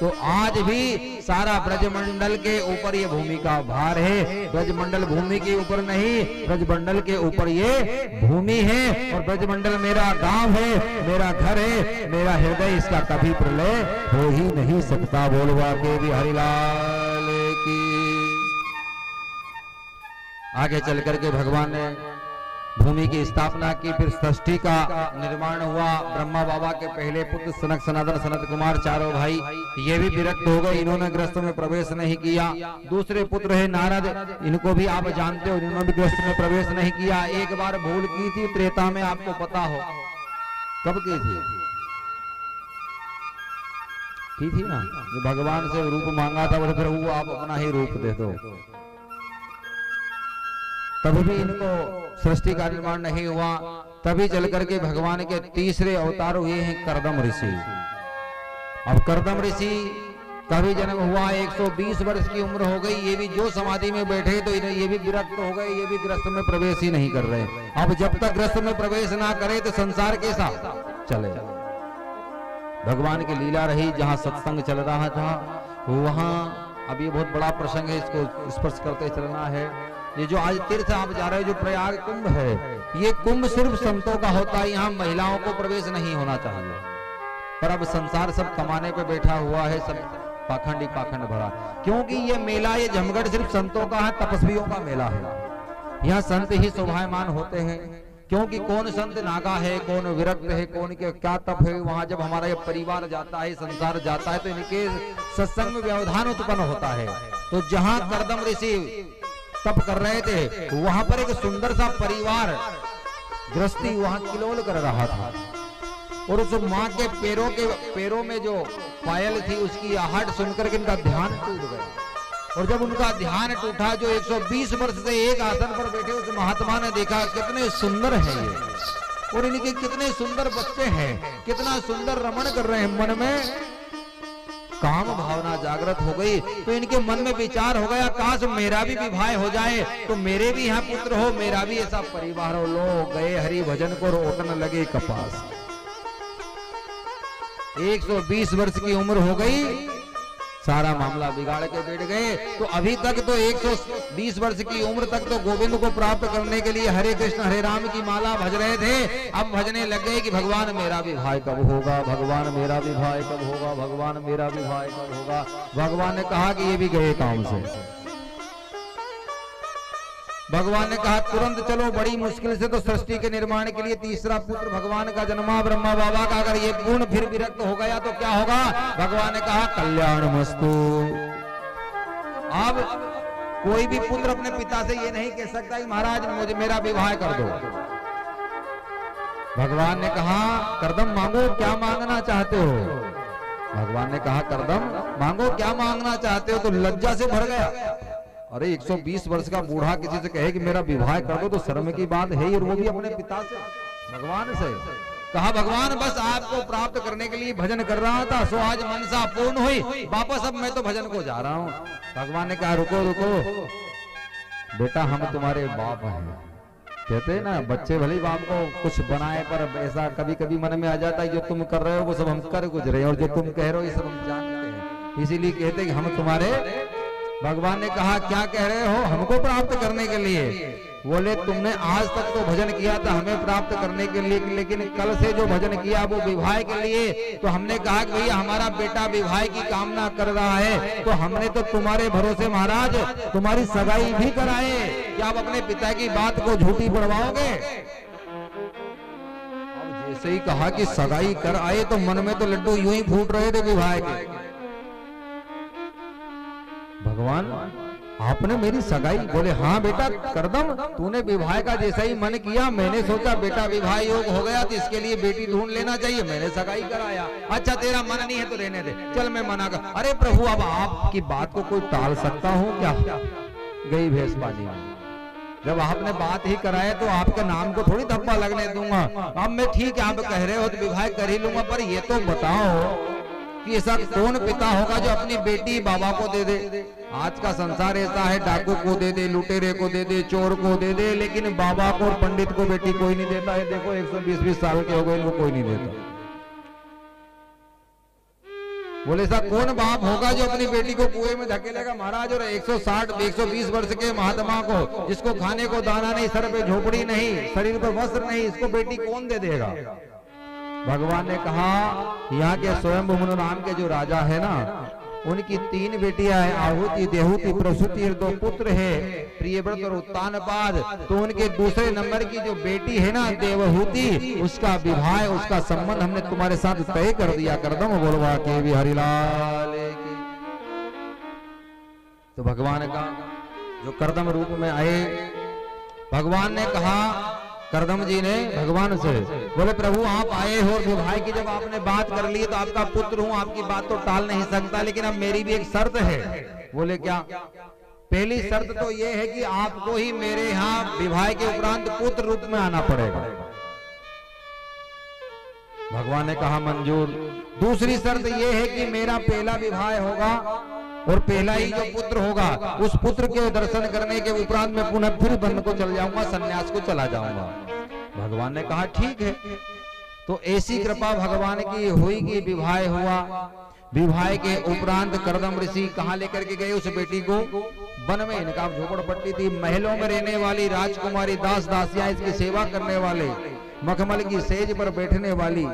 तो आज भी सारा ब्रजमंडल के ऊपर ये भूमि का भार है। ब्रजमंडल भूमि के ऊपर नहीं, ब्रजमंडल के ऊपर ये भूमि है। और ब्रजमंडल मेरा गांव है, मेरा घर है, मेरा हृदय, इसका कभी प्रलय हो ही नहीं सकता। बोलवा के भी हरिलाल की। आगे चल करके भगवान ने भूमि की स्थापना की, फिर सृष्टि का निर्माण हुआ। ब्रह्मा बाबा के पहले पुत्र सनक सनातन सनत कुमार चारों भाई, ये भी विरक्त हो गए, इन्होंने ग्रस्त में प्रवेश नहीं किया। दूसरे पुत्र है नारद, इनको भी आप जानते हो, इन्होंने भी ग्रस्त में प्रवेश नहीं किया। एक बार भूल की थी त्रेता में, आपको पता हो कब की थी ना, जो भगवान से रूप मांगा था, बोले प्रभु आप अपना ही रूप दे दो। तभी भी इनको सृष्टि का निर्माण नहीं हुआ। तभी चल करके भगवान के तीसरे अवतार हुए हैं कर्दम ऋषि। अब कर्दम ऋषि का भी जन्म हुआ, 120 वर्ष की उम्र हो गई। ये भी जो समाधि में बैठे तो ये भी विरक्त हो गए, ये भी गृहस्थ में प्रवेश ही नहीं कर रहे। अब जब तक गृहस्थ में प्रवेश ना करे तो संसार कैसा चले। भगवान की लीला रही, जहाँ सत्संग चल रहा था वहां, अब ये बहुत बड़ा प्रसंग है, इसको स्पर्श करते चलना है। ये जो आज तीर्थ आप जा रहे हो, जो प्रयाग कुंभ है, ये कुंभ सिर्फ संतों का होता है, यहाँ महिलाओं को प्रवेश नहीं होना चाहिए। पर अब संसार सब कमाने पे बैठा हुआ है, सब पाखंडी पाखंड भरा, क्योंकि ये मेला, ये जमगढ़ सिर्फ संतों का है, तपस्वियों का मेला है। यहाँ संत ही शोभायमान होते हैं, क्योंकि कौन संत नागा है, कौन विरक्त है, कौन के क्या तप है। वहां जब हमारा ये परिवार जाता है, संसार जाता है, तो इनके सत्संग में व्यवधान उत्पन्न होता है। तो जहां कर्दम ऋषि तप कर रहे थे, वहां पर एक सुंदर सा परिवार गृहस्थी वहां किलोल कर रहा था, और उस माँ के पैरों में जो पायल थी, उसकी आहट सुनकर के इनका ध्यान टूट गया। और जब उनका ध्यान टूटा, जो 120 वर्ष से एक आसन पर बैठे उस महात्मा ने देखा कितने सुंदर हैं ये, और इनके कितने सुंदर बच्चे हैं, कितना सुंदर रमण कर रहे हैं। मन में काम भावना जागृत हो गई, तो इनके मन में विचार हो गया, काश मेरा भी विवाह हो जाए, तो मेरे भी यहाँ पुत्र हो, मेरा भी ऐसा परिवार हो। लोग गए हरि भजन को, रोकने लगे कपास। 120 वर्ष की उम्र हो गई, सारा मामला बिगाड़ के बैठ गए। तो अभी तक तो 120 वर्ष की उम्र तक तो गोविंद को प्राप्त करने के लिए हरे कृष्ण हरे राम की माला भज रहे थे। अब भजने लगे कि भगवान मेरा विवाह कब होगा, भगवान मेरा विवाह कब होगा, भगवान मेरा विवाह कब होगा। भगवान ने कहा कि ये भी गए काम से। भगवान ने कहा तुरंत चलो, बड़ी मुश्किल से तो सृष्टि के निर्माण के लिए तीसरा पुत्र भगवान का जन्मा ब्रह्मा बाबा का, अगर ये पूर्ण फिर विरक्त हो गया तो क्या होगा। भगवान ने कहा कल्याण मस्तु। अब कोई भी पुत्र अपने पिता से ये नहीं कह सकता कि महाराज मुझे मेरा विवाह कर दो। भगवान ने कहा कर्दम मांगो, क्या मांगना चाहते हो। भगवान ने कहा कर्दम मांगो, क्या मांगना चाहते हो। तो लज्जा से भर गया। अरे 120 वर्ष का बूढ़ा किसी से कहे कि मेरा विवाह कर दो तो शर्म की बात है, और वो भी अपने पिता से, भगवान से। कहा भगवान बस आपको प्राप्त करने के लिए भजन कर रहा था, सो आज मनसा पूर्ण हुई, वापस अब मैं तो भजन को जा रहा हूँ। भगवान ने कहा रुको रुको बेटा, हम तुम्हारे बाप हैं। कहते हैं ना, बच्चे भले बाप को कुछ बनाए, पर ऐसा कभी कभी मन में आ जाता है जो तुम कर रहे हो वो सब हम कर गुजरे, और जो तुम कह रहे हो ये सब हम जानते हैं, इसीलिए कहते हैं कि हम तुम्हारे। भगवान ने कहा क्या कह रहे हो, हमको प्राप्त करने के लिए। बोले तुमने आज तक तो भजन किया था हमें प्राप्त करने के लिए, लेकिन कल से जो भजन किया वो विवाह के लिए। तो हमने कहा कि भैया हमारा बेटा विवाह की कामना कर रहा है, तो हमने तो तुम्हारे भरोसे महाराज तुम्हारी सगाई भी कराए, क्या आप अपने पिता की बात को झूठी पड़वाओगे। अब जैसे ही कहा कि सगाई कर आए, तो मन में तो लड्डू यूं ही फूट रहे थे विवाह के। भगवान आपने मेरी सगाई। बोले हाँ बेटा कर्दम, तूने विवाह का जैसा ही मन किया, मैंने सोचा बेटा विवाह योग हो गया तो इसके लिए बेटी ढूंढ लेना चाहिए, मैंने सगाई कराया। अच्छा तेरा मन नहीं है तो रहने दे, चल मैं मना कर। अरे प्रभु अब आपकी बात को कोई टाल सकता हूँ क्या। गई भैंस पानी में। जब आपने बात ही कराया तो आपके नाम को थोड़ी धब्बा लगने दूंगा। अब मैं ठीक है आप कह रहे हो तो विवाह कर ही लूंगा, पर ये तो बताओ कि ऐसा कौन पिता होगा जो अपनी बेटी बाबा को दे दे। आज का संसार ऐसा है, डाकू को दे दे, लुटेरे को दे दे, चोर को दे दे, लेकिन बाबा को और पंडित को बेटी कोई नहीं देता है। देखो 120 साल के हो गए, इनको कोई नहीं देता। बोले ऐसा कौन बाप होगा जो अपनी बेटी को कुएं में धकेलेगा महाराज, और 120 वर्ष के महात्मा को, जिसको खाने को दाना नहीं, सर पे झोपड़ी नहीं, शरीर पर वस्त्र नहीं, इसको बेटी कौन दे देगा। भगवान ने कहा यहाँ के स्वयंभू मनु नाम के जो राजा है ना, उनकी 3 बेटियां हैं, आहुति देहुति प्रसूति, और 2 पुत्र है, प्रियव्रत और उत्तानपाद। तो उनके दूसरे नंबर की जो बेटी है ना देवहूति, उसका विवाह, उसका संबंध हमने तुम्हारे साथ तय कर दिया। कर्दम बोलवा के भी हरिलाल की। तो भगवान का जो कर्दम रूप में आए, भगवान ने कहा कर्दम जी ने भगवान से, बोले प्रभु आप आए हो और विवाह की जब आपने बात कर ली तो आपका पुत्र हूं, आपकी बात तो टाल नहीं सकता, लेकिन अब मेरी भी एक शर्त है। बोले क्या। पहली शर्त तो ये है कि आपको ही मेरे यहाँ विवाह के उपरांत पुत्र रूप में आना पड़ेगा। भगवान ने कहा मंजूर। दूसरी शर्त ये है कि मेरा पहला विवाह होगा और पहला ही जो पुत्र होगा, उस पुत्र के दर्शन करने के उपरांत मैं पुनः फिर वन को चल जाऊंगा, सन्यास को चला जाऊंगा। भगवान ने कहा ठीक है। तो ऐसी कृपा भगवान की हुई कि विवाह हुआ। विवाह के उपरांत कर्दम ऋषि कहाँ लेकर के गए उस बेटी को, वन में इनका झोपड़पट्टी थी, महलों में रहने वाली राजकुमारी दास दासियां इसकी सेवा करने वाले, मखमल की सेज पर बैठने वाली।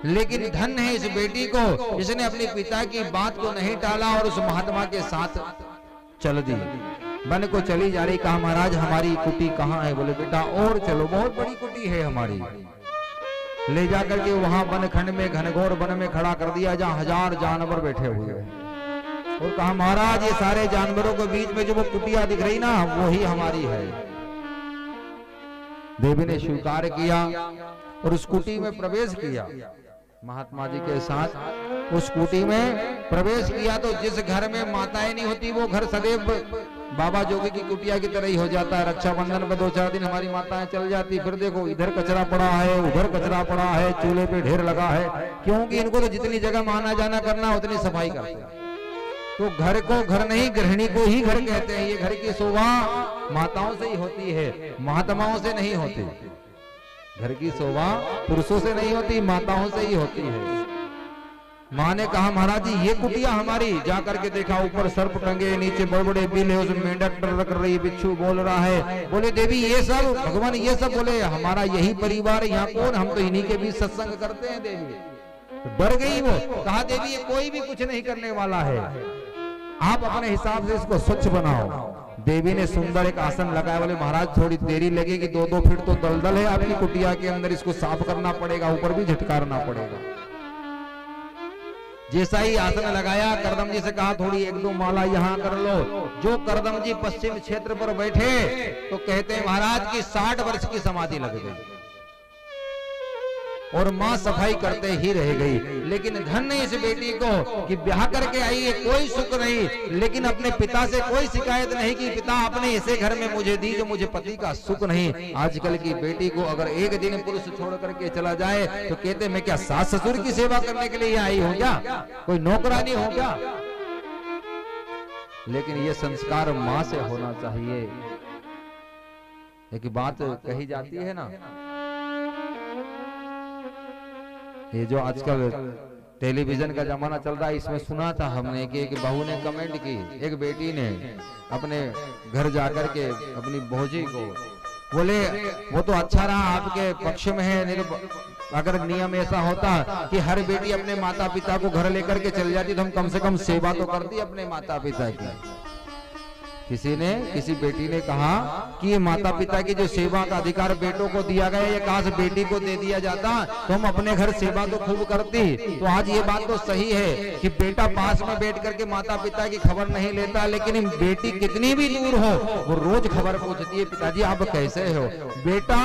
लेकिन धन है इस बेटी को जिसने अपने पिता की बात को नहीं टाला और उस महात्मा के साथ चल दी। वन को चली जा रही, कहा महाराज हमारी कुटी कहाँ है? बोले बेटा और चलो, बहुत बड़ी कुटी है हमारी। ले जाकर के वहां वन खंड में घनघोर वन में खड़ा कर दिया जहां 1000 जानवर बैठे हुए हैं, और कहा महाराज ये सारे जानवरों के बीच में जो वो कुटिया दिख रही ना वही हमारी है। देवी ने स्वीकार किया और उस कुटी में प्रवेश किया, महात्मा जी के साथ उस कुटी में प्रवेश किया। तो जिस घर में माताएं नहीं होती वो घर सदैव बाबा जोगी की कुटिया की तरह ही हो जाता है। रक्षाबंधन पे 2-4 दिन हमारी माताएं चल जाती, फिर देखो इधर कचरा पड़ा है, उधर कचरा पड़ा है, चूल्हे पे ढेर लगा है, क्योंकि इनको तो जितनी जगह में आना जाना करना उतनी सफाई करते हैं। तो घर को घर नहीं, गृहिणी को ही घर कहते हैं। ये घर की शोभा माताओं से ही होती है, महात्माओं से नहीं होती। घर की शोभा पुरुषों से नहीं होती, माताओं से ही होती है। माँ ने कहा महाराज जी ये कुटिया हमारी। जाकर के देखा ऊपर सर्प टंगे, नीचे बड़े बड़े बिल है, उसमें मेंढक कर रही, बिच्छू बोल रहा है। बोले देवी ये सब भगवान ये सब? बोले हमारा यही परिवार है, यहाँ कौन? हम तो इन्हीं के बीच सत्संग करते हैं देवी। तो डर गई वो, कहा देवी ये कोई भी कुछ नहीं करने वाला है, आप अपने हिसाब से इसको स्वच्छ बनाओ। देवी ने सुंदर एक आसन लगाया। बोले महाराज थोड़ी देरी लगेगी, 2-2 फीट तो दलदल है आपकी कुटिया के अंदर, इसको साफ करना पड़ेगा, ऊपर भी झटकारना पड़ेगा। जैसा ही आसन लगाया, करदम जी से कहा थोड़ी 1-2 माला यहाँ कर लो। जो करदम जी पश्चिम क्षेत्र पर बैठे तो कहते हैं महाराज की 60 वर्ष की समाधि लग गई और मां सफाई करते ही रह गई। लेकिन धन्य इस बेटी को कि ब्याह करके आई है, कोई सुख नहीं, लेकिन अपने पिता से कोई शिकायत नहीं कि पिता आपने ऐसे घर में मुझे दी जो मुझे पति का सुख नहीं। आजकल की बेटी को अगर एक दिन पुरुष छोड़ करके चला जाए तो कहते मैं क्या सास ससुर की सेवा करने के लिए आई हूं क्या? कोई नौकरानी हो क्या? लेकिन ये संस्कार मां से होना चाहिए। एक बात कही जाती है ना, ये जो आजकल टेलीविजन का जमाना चल रहा है, इसमें सुना था हमने कि एक बहू ने कमेंट की, एक बेटी ने अपने घर जाकर के अपनी भौजी को बोले वो तो अच्छा रहा आपके पक्ष में है, अगर नियम ऐसा होता कि हर बेटी अपने माता पिता को घर लेकर के चल जाती तो हम कम से कम सेवा तो करती अपने माता पिता की। किसी बेटी ने कहा कि ये माता पिता की जो सेवा का अधिकार बेटों को दिया गया, ये काश बेटी को दे दिया जाता तो हम अपने घर सेवा तो खूब करती। तो आज ये बात तो सही है कि बेटा पास में बैठ करके माता पिता की खबर नहीं लेता, लेकिन बेटी कितनी भी दूर हो वो रोज खबर पूछती है पिताजी आप कैसे हो। बेटा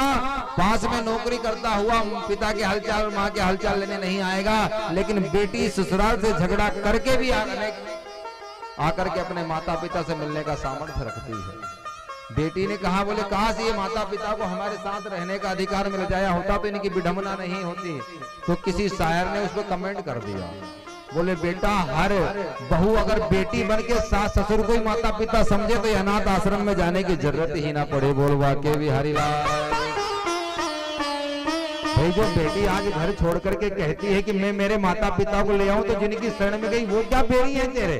पास में नौकरी करता हुआ पिता के हालचाल माँ के हालचाल लेने नहीं आएगा, लेकिन बेटी ससुराल से झगड़ा करके भी आकर के अपने माता पिता से मिलने का सामर्थ्य रखती है। बेटी ने कहा बोले काश ये माता पिता को हमारे साथ रहने का अधिकार मिल जाया होता तो इनकी विडंबना नहीं होती। तो किसी शायर ने उस पर कमेंट कर दिया, बोले बेटा हर बहू अगर बेटी बन के सास ससुर को ही माता पिता समझे तो अनाथ आश्रम में जाने की जरूरत ही ना पड़े। बोल वाके बिहारी लाल। भाई जो बेटी आज घर छोड़ करके कहती है कि मैं मेरे माता पिता को ले आऊं, तो जिनकी शरण में गई वो क्या बेड़ी है तेरे,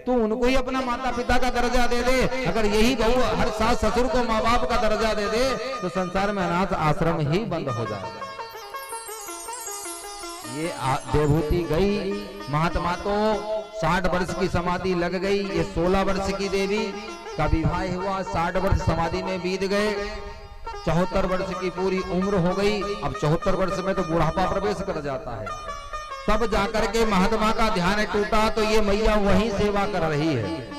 तू उनको ही अपना माता पिता का दर्जा दे दे। अगर यही बहू हर सास ससुर को माँ बाप का दर्जा दे दे तो संसार में अनाथ आश्रम ही बंद हो जाएगा। ये देवहूति गई, महात्मा तो 60 वर्ष की समाधि लग गई। ये 16 वर्ष की देवी का विवाह हुआ, 60 वर्ष समाधि में बीत गए, 74 वर्ष की पूरी उम्र हो गई। अब 74 वर्ष में तो बुढ़ापा प्रवेश कर जाता है। तब जाकर के महात्मा का ध्यान टूटा तो ये मैया वहीं सेवा कर रही है।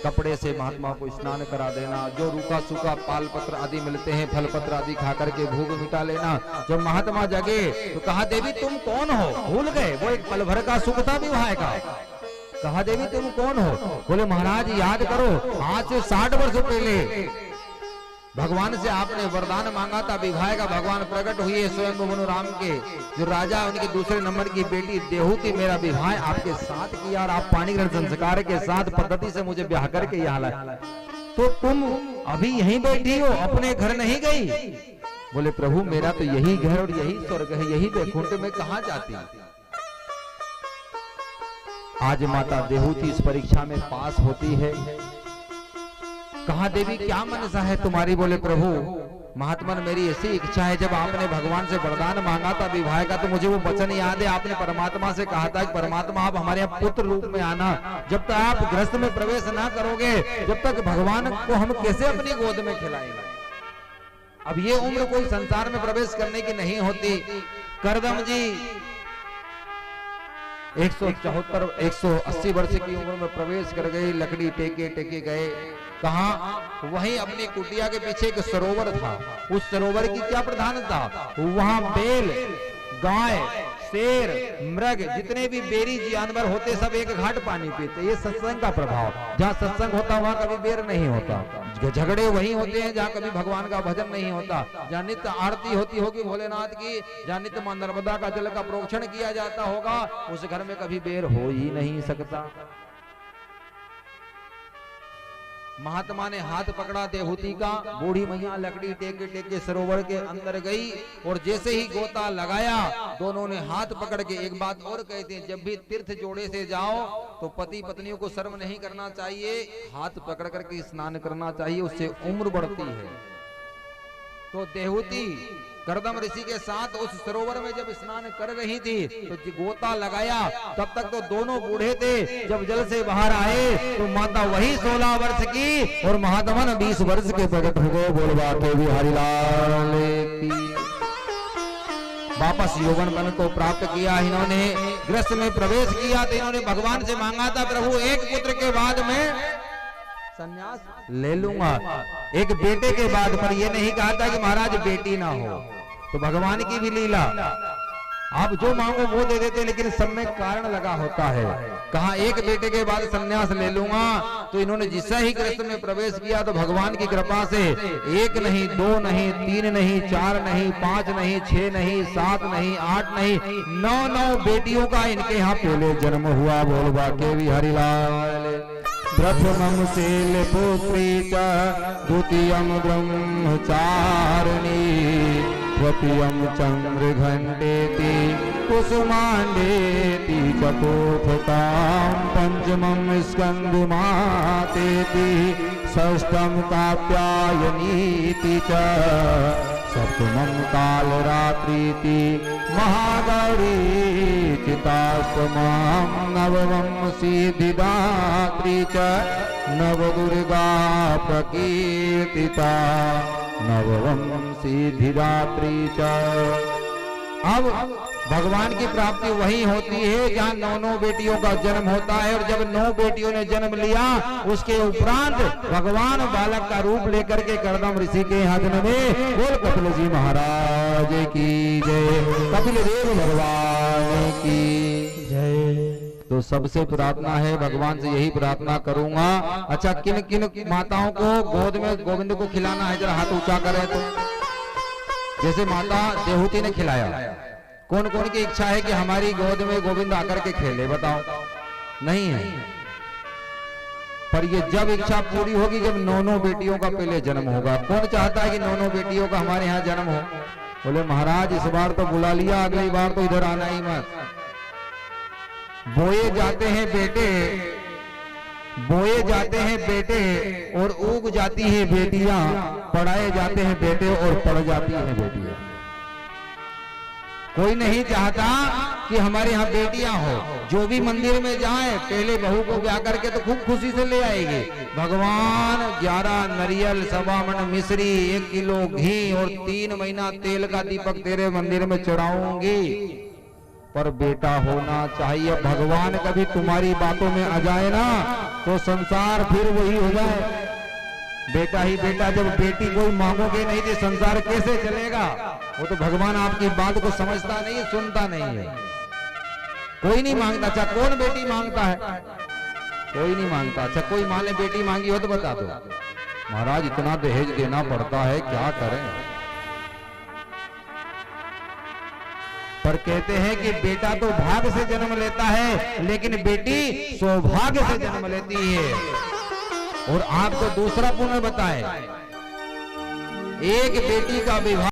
कपड़े से महात्मा को स्नान करा देना, जो रूखा सूखा पाल पत्र आदि मिलते हैं फल पत्र आदि खा करके भूख मिटा लेना। जब महात्मा जगे तो कहा देवी तुम कौन हो? भूल गए वो एक पल भर का सुख था विवाह का। कहा देवी तुम कौन हो? बोले महाराज याद करो आज से 60 वर्ष पहले भगवान से आपने वरदान मांगा था विवाह का। भगवान प्रकट हुए स्वयं मनु राम के जो राजा, उनके दूसरे नंबर की बेटी देवहूति मेरा विवाह आपके साथ किया और आप पाणी ग्रहण संस्कार के साथ पद्धति से मुझे ब्याह करके यहाँ लाए, तो तुम अभी यहीं बैठी हो, अपने घर नहीं गई? बोले प्रभु मेरा तो यही घर और यही स्वर्ग है, यही वैकुंठ में कहाँ जाती। आज माता देहूती इस परीक्षा में पास होती है। कहा देवी क्या मनसा है तुम्हारी? बोले प्रभु महात्मन मेरी ऐसी इच्छा है, जब आपने भगवान से वरदान मांगा था विवाह का, तो मुझे वो वचन याद है, आपने परमात्मा से कहा था कि परमात्मा आप हमारे यहाँ पुत्र रूप में आना। जब तक आप गृहस्थ में प्रवेश ना करोगे, जब तक भगवान को हम कैसे अपनी गोद में खिलाएंगे? अब ये उम्र कोई संसार में प्रवेश करने की नहीं होती। करदम जी 180 वर्ष की उम्र में प्रवेश कर गए, लकड़ी टेके टेके गए। कहा? वहीं अपनी कुटिया के पीछे एक सरोवर था। उस सरोवर की क्या प्रधानता? वहां बैल, गाय, शेर, मृग, जितने भी बेरी जानवर होते सब एक घाट पानी पीते। ये सत्संग का प्रभाव। जहाँ सत्संग होता वहां कभी बेर नहीं होता। झगड़े वहीं होते हैं जहाँ कभी भगवान का भजन नहीं होता। जहाँ नित्य आरती होती होगी भोलेनाथ की, जहाँ नित्य मां नर्मदा का जल का प्रोक्षण किया जाता होगा, उस घर में कभी बेर हो ही नहीं सकता। महात्मा ने हाथ पकड़ा देहूती का, बूढ़ी मैया लकड़ी टेके टेके सरोवर के अंदर गई और जैसे ही गोता लगाया, दोनों ने हाथ पकड़ के एक बात और कहते हैं, जब भी तीर्थ जोड़े से जाओ तो पति पत्नियों को शर्म नहीं करना चाहिए, हाथ पकड़ करके स्नान करना चाहिए, उससे उम्र बढ़ती है। तो देहूती करदम ऋषि के साथ उस सरोवर में जब स्नान कर रही थी तो गोता लगाया, तब तक तो दोनों बूढ़े थे। जब जल से बाहर आए तो माता वही 16 वर्ष की और महात्मन 20 वर्ष के प्रकट हो गए। बोलवा के बिहारी लाल की। वापस यौवन बन को प्राप्त किया। इन्होंने गृहस्थ में प्रवेश किया तो इन्होंने भगवान से मांगा था, प्रभु एक पुत्र के बाद में संन्यास ले लूंगा, एक बेटे के बाद। पर ये नहीं कहा था कि महाराज बेटी ना हो। तो भगवान की भी लीला, आप जो मांगो वो दे देते, लेकिन सब में कारण लगा होता है। कहा एक बेटे के बाद संन्यास ले लूंगा। तो इन्होंने जिसा ही कृष्ण में प्रवेश किया तो भगवान की कृपा से 1 नहीं 2 नहीं 3 नहीं 4 नहीं 5 नहीं 6 नहीं 7 नहीं 8 नहीं 9 बेटियों का इनके यहाँ पहले जन्म हुआ। बोलबा के बिहारी लाल। प्रथमं शैलपुत्री च द्वितीयं ब्रह्मचारिणी तृतीयं चंद्रघंटेति कुसुमांडेति चतुर्थतां पंचमं स्कंदमातेति षष्ठं कात्यायनीति च सप्तमं कालरात्रीति महागौरी चिताष्टमं नवमं सिद्धिदात्री च नवदुर्गा प्रकीर्तिता नवमं सिद्धिदात्री च। अब भगवान की प्राप्ति वही होती है जहाँ 9 बेटियों का जन्म होता है। और जब 9 बेटियों ने जन्म लिया, उसके उपरांत भगवान बालक का रूप लेकर के करदम ऋषि के यहाँ जन्मे। बोल कपिल जी महाराज की जय, कपिल देव भगवान की जय। तो सबसे प्रार्थना है, भगवान से यही प्रार्थना करूंगा। अच्छा, किन किन माताओं को गोद में गोविंद को खिलाना है, जरा हाथ ऊंचा करें। तो जैसे माता देहूती ने खिलाया, कौन कौन की इच्छा है कि हमारी गोद में गोविंद आकर के खेले? बताओ। नहीं है। पर ये जब इच्छा पूरी होगी जब 9 बेटियों का पहले जन्म होगा। कौन चाहता है कि 9 बेटियों का हमारे यहाँ जन्म हो? बोले महाराज इस बार तो बुला लिया, अगली बार तो इधर आना ही मत। बोए जाते हैं बेटे, बोए जाते हैं बेटे और उग जाती है बेटियां, पढ़ाए जाते हैं बेटे और पढ़ जाती हैं बेटियां। कोई नहीं चाहता कि हमारे यहाँ बेटियां हो। जो भी मंदिर में जाए पहले बहू को ब्याह करके तो खूब खुशी से ले आएगी। भगवान 11 नरियल, 1.25 मन मिश्री, 1 किलो घी और 3 महीना तेल का दीपक तेरे मंदिर में चढ़ाऊंगी। पर बेटा होना चाहिए। भगवान कभी तुम्हारी बातों में आ जाए ना तो संसार फिर वही हो जाए। बेटा ही बेटा, जब बेटी कोई मांगोगे नहीं तो संसार कैसे चलेगा? वो तो भगवान आपकी बात को समझता नहीं है, सुनता नहीं है। कोई नहीं मांगता। अच्छा, कौन बेटी मांगता है? कोई नहीं मांगता। अच्छा, कोई माँ ने बेटी मांगी हो तो बता दो। महाराज इतना दहेज देना पड़ता है, क्या करें? पर कहते हैं कि बेटा तो भाग्य से जन्म लेता है, लेकिन बेटी सौभाग्य से जन्म लेती है। और आपको दूसरा पुण्य बताएं, एक बेटी का विवाह